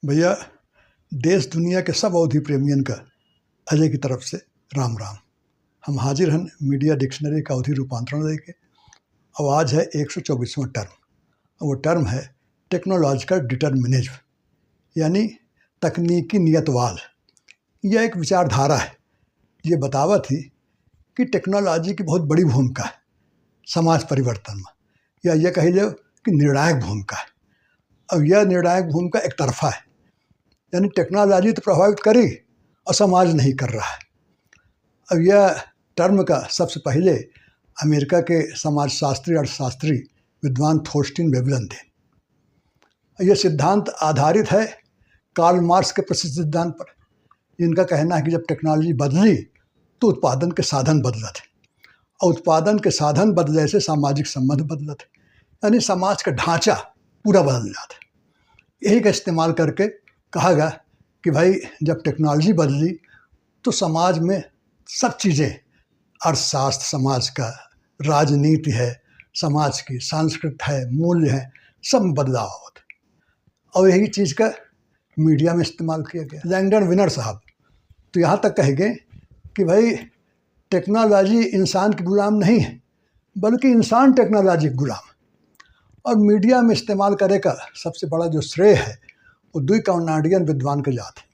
भैया, देश दुनिया के सब अवधि प्रेमियन का अजय की तरफ से राम राम। हम हाजिर हैं मीडिया डिक्शनरी का अवधि रूपांतरण लेके। अब आज है 124वां टर्म। वो टर्म है टेक्नोलॉजिकल डिटर्मिनिज्म, यानी तकनीकी नियतवाद। यह एक विचारधारा है। ये बतावत थी कि टेक्नोलॉजी की बहुत बड़ी भूमिका है समाज परिवर्तन में, या यह कही जाए कि निर्णायक भूमिका है। अब यह निर्णायक भूमिका एक तरफा है, यानी टेक्नोलॉजी तो प्रभावित करी और समाज नहीं कर रहा है। अब यह टर्म का सबसे पहले अमेरिका के समाजशास्त्री अर्थशास्त्री विद्वान थॉर्स्टीन वेबलन थे। यह सिद्धांत आधारित है कार्ल मार्क्स के प्रसिद्ध सिद्धांत पर, जिनका कहना है कि जब टेक्नोलॉजी बदली तो उत्पादन के साधन बदले थे, और उत्पादन के साधन बदले से सामाजिक संबंध बदले थे, यानी समाज का ढांचा पूरा बदल जाता है। यही का इस्तेमाल करके कहा गया कि भाई जब टेक्नोलॉजी बदली तो समाज में सब चीज़ें, अर्थशास्त्र समाज का, राजनीति है समाज की, संस्कृति है, मूल्य है, सब में बदलाव होता है। और यही चीज़ का मीडिया में इस्तेमाल किया गया। लैंगडन विनर साहब तो यहाँ तक कहेंगे कि भाई टेक्नोलॉजी इंसान की गुलाम नहीं है, बल्कि इंसान टेक्नोलॉजी के गुलाम है। और मीडिया में इस्तेमाल करे का सबसे बड़ा जो श्रेय है वो दो कनाडियन विद्वान के जाते हैं,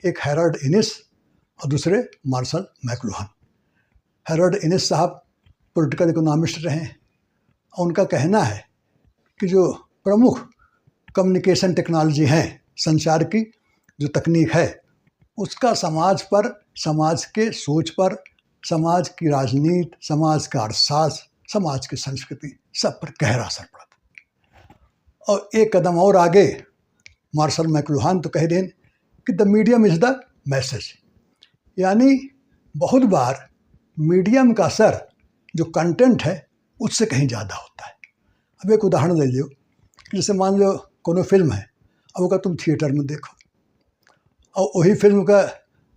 एक हैरोल्ड इनिस और दूसरे मार्शल मैकलुहान। हैरोल्ड इनिस साहब पॉलिटिकल इकोनॉमिस्ट रहे हैं, और उनका कहना है कि जो प्रमुख कम्युनिकेशन टेक्नोलॉजी है, संचार की जो तकनीक है, उसका समाज पर, समाज के सोच पर, समाज की राजनीति, समाज का अर्थशास्त्र, समाज की संस्कृति, सब पर गहरा असर पड़ता है। और एक कदम और आगे मार्शल मैकलुहान तो कह दें कि the medium is the message, यानी बहुत बार मीडियम का असर जो कंटेंट है उससे कहीं ज़्यादा होता है। अब एक उदाहरण ले लो कि जैसे मान लो कोनो फिल्म है, अब वो का तुम थिएटर में देखो, और वही फिल्म का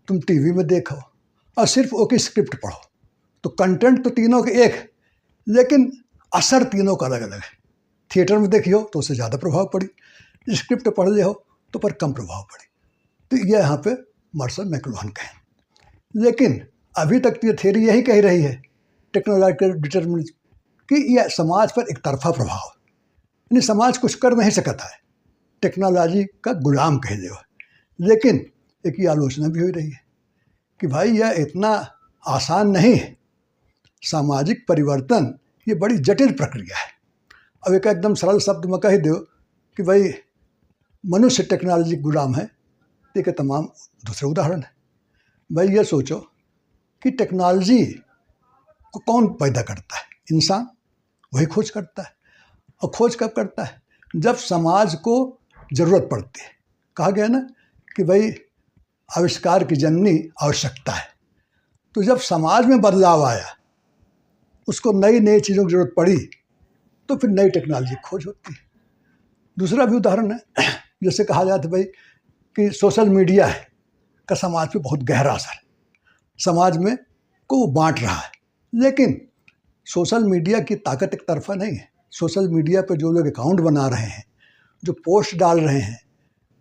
तुम टीवी में देखो, और सिर्फ ओकी स्क्रिप्ट पढ़ो, तो कंटेंट तो तीनों के एक, लेकिन असर तीनों का अलग अलग है। थिएटर में देखियो तो उससे ज़्यादा प्रभाव पड़ी, स्क्रिप्ट पढ़ ले हो तो पर कम प्रभाव पड़ी। तो यह यहाँ पे मार्शल मैकलुहान कहें। लेकिन अभी तक ये थ्योरी यही कह रही है टेक्नोलॉजिकल डिटर्मिनिज्म कि यह समाज पर एक तरफा प्रभाव है, यानी समाज कुछ कर नहीं सकता है, टेक्नोलॉजी का गुलाम कह दे। लेकिन एक ये आलोचना भी हो रही है कि भाई यह इतना आसान नहीं है, सामाजिक परिवर्तन ये बड़ी जटिल प्रक्रिया है। अब एक एकदम सरल शब्द में कह दो कि भाई मनुष्य टेक्नोलॉजी गुलाम है, ये के तमाम दूसरे उदाहरण है। भाई ये सोचो कि टेक्नोलॉजी को कौन पैदा करता है? इंसान, वही खोज करता है। और खोज कब करता है? जब समाज को ज़रूरत पड़ती है। कहा गया ना कि भाई आविष्कार की जननी आवश्यकता है। तो जब समाज में बदलाव आया, उसको नई नई चीज़ों की ज़रूरत पड़ी, तो फिर नई टेक्नोलॉजी खोज होती है। दूसरा भी उदाहरण है, जैसे कहा जाता है भाई कि सोशल मीडिया है का समाज पे बहुत गहरा असर है, समाज में को वो बांट रहा है। लेकिन सोशल मीडिया की ताकत एक तरफा नहीं है। सोशल मीडिया पे जो लोग अकाउंट बना रहे हैं, जो पोस्ट डाल रहे हैं,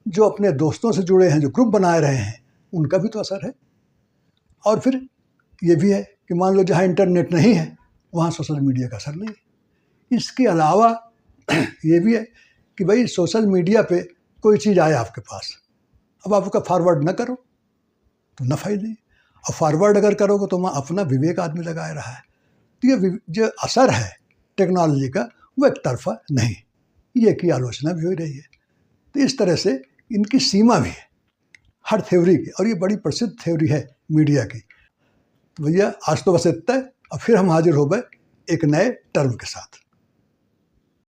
जो अपने दोस्तों से जुड़े हैं, जो ग्रुप बना रहे हैं, उनका भी तो असर है। और फिर ये भी है कि मान लो जहाँ इंटरनेट नहीं है वहाँ सोशल मीडिया का असर नहीं है। इसके अलावा ये भी है कि भाई सोशल मीडिया पे कोई चीज़ आए आपके पास, अब आप उसका फॉरवर्ड न करो तो नफा ही नहीं, और फॉरवर्ड अगर करोगे तो वहाँ अपना विवेक आदमी लगाए रहा है। तो ये जो असर है टेक्नोलॉजी का वो एक तरफा नहीं, ये की आलोचना भी हो रही है। तो इस तरह से इनकी सीमा भी है हर थ्योरी की, और ये बड़ी प्रसिद्ध थ्योरी है मीडिया की। तो भैया आज तो बस इतना है, और फिर हम हाजिर हो गए एक नए टर्म के साथ।